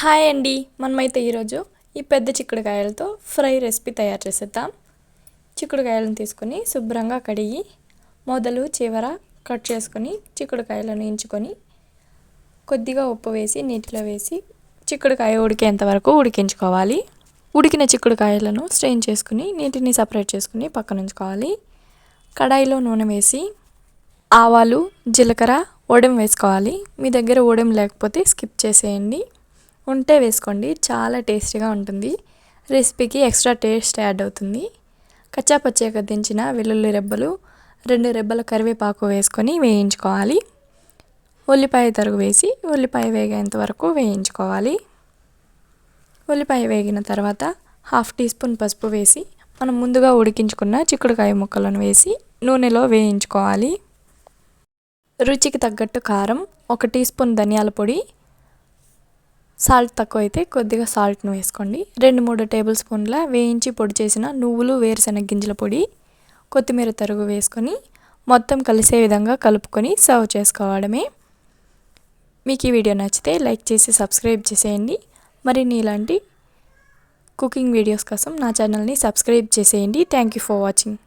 Hi అండి, మనమైతే ఈరోజు ఈ పెద్ద చిక్కుడుకాయలతో ఫ్రై రెసిపీ తయారు చేసేద్దాం. చిక్కుడుకాయలను తీసుకొని శుభ్రంగా కడిగి మొదలు చివర కట్ చేసుకొని చిక్కుడుకాయలను ఎంచుకొని కొద్దిగా ఉప్పు వేసి నీటిలో వేసి చిక్కుడుకాయ ఉడికేంత వరకు ఉడికించుకోవాలి. ఉడికిన చిక్కుడుకాయలను స్ట్రెయిన్ చేసుకుని నీటిని సపరేట్ చేసుకుని పక్కన ఉంచుకోవాలి. కడాయిలో నూనె వేసి ఆవాలు, జీలకర్ర, ఓడెం వేసుకోవాలి. మీ దగ్గర ఓడెం లేకపోతే స్కిప్ చేసేయండి, ఉంటే వేసుకోండి, చాలా టేస్టీగా ఉంటుంది. రెసిపీకి ఎక్స్ట్రా టేస్ట్ యాడ్ అవుతుంది. కచ్చా పచ్చిగా దించిన వెల్లుల్లి రెబ్బలు, 2 రెబ్బల కరివేపాకు వేసుకొని వేయించుకోవాలి. ఉల్లిపాయ తరుగు వేసి ఉల్లిపాయ వేగేంత వరకు వేయించుకోవాలి. ఉల్లిపాయ వేగిన తర్వాత 1/2 టీ స్పూన్ పసుపు వేసి మనం ముందుగా ఉడికించుకున్న చిక్కుడుకాయ ముక్కలను వేసి నూనెలో వేయించుకోవాలి. రుచికి తగ్గట్టు కారం, 1 టీ స్పూన్ ధనియాల పొడి, సాల్ట్ తక్కువ అయితే కొద్దిగా సాల్ట్ను వేసుకోండి. 2-3 టేబుల్ స్పూన్ల వేయించి పొడి చేసిన నువ్వులు, వేరుశనగ గింజల పొడి, కొత్తిమీర తరుగు వేసుకొని మొత్తం కలిసే విధంగా కలుపుకొని సర్వ్ చేసుకోవడమే. మీకు ఈ వీడియో నచ్చితే లైక్ చేసి సబ్స్క్రైబ్ చేసేయండి. మరిన్ని ఇలాంటి కుకింగ్ వీడియోస్ కోసం నా ఛానల్ని సబ్స్క్రైబ్ చేసేయండి. Thank you for watching.